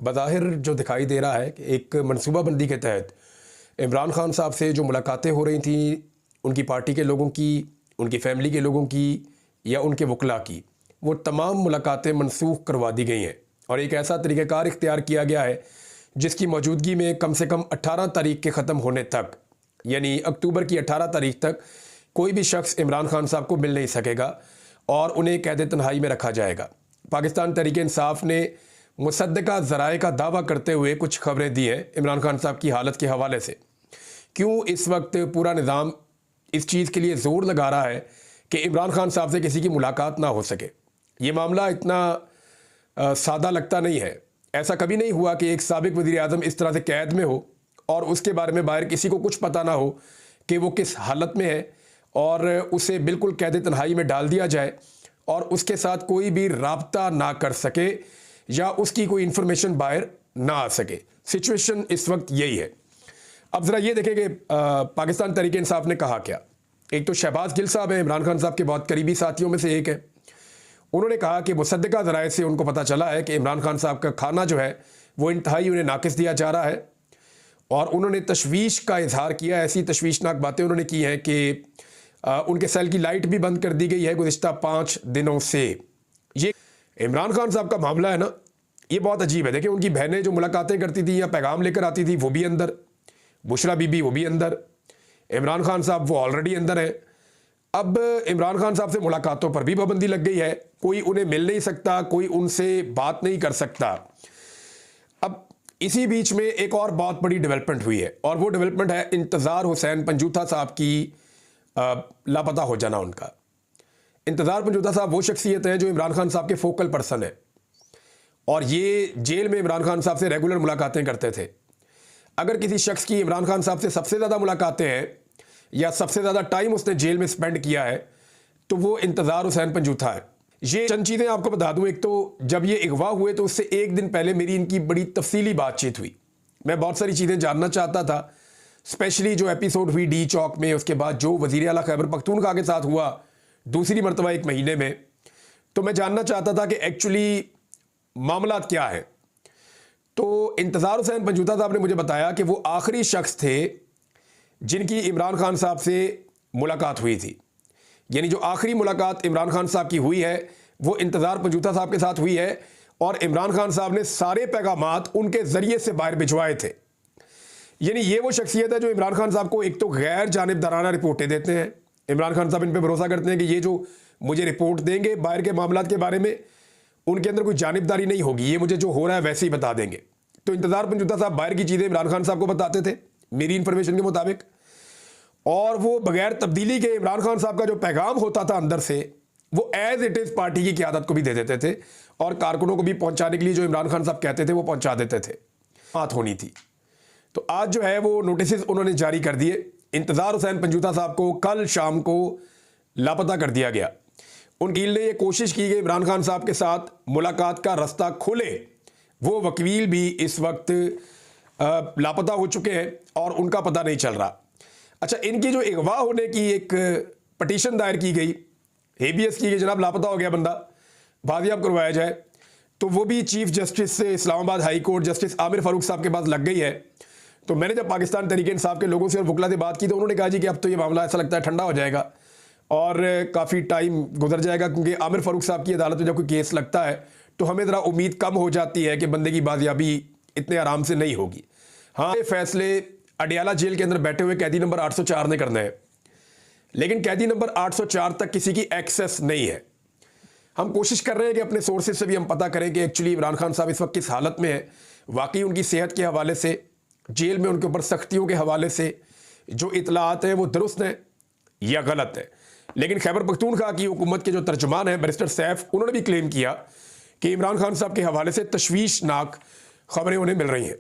बज़ाहिर जो दिखाई दे रहा है कि एक मनसूबाबंदी के तहत इमरान खान साहब से जो मुलाकातें हो रही थी, उनकी पार्टी के लोगों की, उनकी फ़ैमिली के लोगों की या उनके वकला की, वो तमाम मुलाकातें मनसूख करवा दी गई हैं और एक ऐसा तरीक़ाकार इख्तियार किया गया है जिसकी मौजूदगी में कम से कम 18 तारीख के ख़त्म होने तक, यानी अक्टूबर की 18 तारीख तक कोई भी शख्स इमरान खान साहब को मिल नहीं सकेगा और उन्हें कैद तन्हाई में रखा जाएगा। पाकिस्तान तहरीक-ए-इंसाफ ने मुसद्दका ज़राए का दावा करते हुए कुछ खबरें दी हैं इमरान खान साहब की हालत के हवाले से। क्यों इस वक्त पूरा निज़ाम इस चीज़ के लिए ज़ोर लगा रहा है कि इमरान खान साहब से किसी की मुलाकात ना हो सके। ये मामला इतना सादा लगता नहीं है। ऐसा कभी नहीं हुआ कि एक साबिक वज़ीर-ए-आज़म इस तरह से कैद में हो और उसके बारे में बाहर किसी को कुछ पता ना हो कि वो किस हालत में है और उसे बिल्कुल कैद तन्हाई में डाल दिया जाए और उसके साथ कोई भी राब्ता ना कर सके या उसकी कोई इन्फॉर्मेशन बाहर ना आ सके। सिचुएशन इस वक्त यही है। अब ज़रा ये देखें कि पाकिस्तान तहरीक-ए-इंसाफ ने कहा क्या। एक तो शहबाज गिल साहब हैं, इमरान खान साहब के बहुत करीबी साथियों में से एक है। उन्होंने कहा कि मुसद्दका ज़राए से उनको पता चला है कि इमरान खान साहब का खाना जो है वो इंतहाई उन्हें नाकिस दिया जा रहा है और उन्होंने तशवीश का इजहार किया। ऐसी तशवीशनाक बातें उन्होंने की हैं कि उनके सेल की लाइट भी बंद कर दी गई है गुज़िश्ता 5 दिनों से। ये इमरान खान साहब का मामला है ना, ये बहुत अजीब है। देखिए, उनकी बहनें जो मुलाकातें करती थी या पैगाम लेकर आती थी वो भी अंदर, बुशरा बीबी वो भी अंदर, इमरान खान साहब वो ऑलरेडी अंदर हैं। अब इमरान खान साहब से मुलाकातों पर भी पाबंदी लग गई है। कोई उन्हें मिल नहीं सकता, कोई उनसे बात नहीं कर सकता। अब इसी बीच में एक और बहुत बड़ी डेवलपमेंट हुई है और वो डेवलपमेंट है इंतज़ार हुसैन पंजूथा साहब की लापता हो जाना। उनका इंतज़ार पंजूथा साहब वो शख्सियत है जो इमरान खान साहब के फोकल पर्सन है और ये जेल में इमरान खान साहब से रेगुलर मुलाकातें करते थे। अगर किसी शख्स की इमरान खान साहब से सबसे ज़्यादा मुलाकातें हैं या सबसे ज़्यादा टाइम उसने जेल में स्पेंड किया है तो वो इंतज़ार हुसैन पंजूथा है। ये चंद चीज़ें आपको बता दूं। एक तो जब ये अगवा हुए तो उससे एक दिन पहले मेरी इनकी बड़ी तफसीली बातचीत हुई। मैं बहुत सारी चीज़ें जानना चाहता था, स्पेशली जो एपिसोड हुई डी चौक में, उसके बाद जो वज़ीर आला खैबर पख्तूनख्वा के साथ हुआ दूसरी मरतबा 1 महीने में, तो मैं जानना चाहता था कि एक्चुअली मामला क्या है। तो इंतज़ार हुसैन पंजूथा साहब ने मुझे बताया कि वो आखिरी शख्स थे जिनकी इमरान खान साहब से मुलाकात हुई थी। यानी जो आखिरी मुलाकात इमरान खान साहब की हुई है वो इंतज़ार पंजूथा साहब के साथ हुई है और इमरान खान साहब ने सारे पैगामात उनके ज़रिए से बाहर भिजवाए थे। यानी ये वो शख्सियत है जो इमरान खान साहब को एक तो गैर जानिबदाराना रिपोर्टें देते हैं। इमरान खान साहब इन पर भरोसा करते हैं कि ये जो मुझे रिपोर्ट देंगे बाहर के मामलात के बारे में, उनके अंदर कोई जानिबदारी नहीं होगी, ये मुझे जो हो रहा है वैसे ही बता देंगे। तो इंतज़ार पंजूथा साहब बाहर की चीज़ें इमरान खान साहब को बताते थे मेरी इन्फॉर्मेशन के मुताबिक, और वो बगैर तब्दीली के इमरान खान साहब का जो पैगाम होता था अंदर से वो एज इट इज़ पार्टी की क़यादत को भी दे देते थे और कारकुनों को भी पहुंचाने के लिए जो इमरान खान साहब कहते थे वो पहुंचा देते थे। बात होनी थी। तो आज जो है वो नोटिस उन्होंने जारी कर दिए। इंतज़ार हुसैन पंजूथा साहब को कल शाम को लापता कर दिया गया। वकील ने यह कोशिश की कि इमरान खान साहब के साथ मुलाकात का रास्ता खुले। वो वकील भी इस वक्त लापता हो चुके हैं और उनका पता नहीं चल रहा। अच्छा, इनकी जो अगवा होने की एक पटिशन दायर की गई, हेबियस की गई, जनाब लापता हो गया बंदा, बाजियाब करवाया जाए, तो वो भी चीफ जस्टिस से Islamabad high court justice Aamir Farooq साहब के पास लग गई है। तो मैंने जब पाकिस्तान तहरीक-ए-इंसाफ के लोगों से और वकला से बात की तो उन्होंने कहा जी कि अब तो ये मामला ऐसा लगता है ठंडा हो जाएगा और काफ़ी टाइम गुजर जाएगा, क्योंकि आमिर फारूक साहब की अदालत में जब कोई केस लगता है तो हमें ज़रा उम्मीद कम हो जाती है कि बंदे की बाजियाबी इतने आराम से नहीं होगी। हाँ, ये फैसले अडियाला जेल के अंदर बैठे हुए कैदी नंबर 804 ने करना है, लेकिन कैदी नंबर 804 तक किसी की एक्सेस नहीं है। हम कोशिश कर रहे हैं कि अपने सोर्सेज से भी हम पता करें कि एक्चुअली इमरान खान साहब इस वक्त किस हालत में है। वाकई उनकी सेहत के हवाले से, जेल में उनके ऊपर सख्तियों के हवाले से जो इतलात हैं वो दुरुस्त हैं या गलत है। लेकिन खैबर पख्तूनख्वा की हुकूमत के जो तर्जुमान हैं बैरिस्टर सैफ, उन्होंने भी क्लेम किया कि इमरान खान साहब के हवाले से तशवीशनाक खबरें उन्हें मिल रही हैं।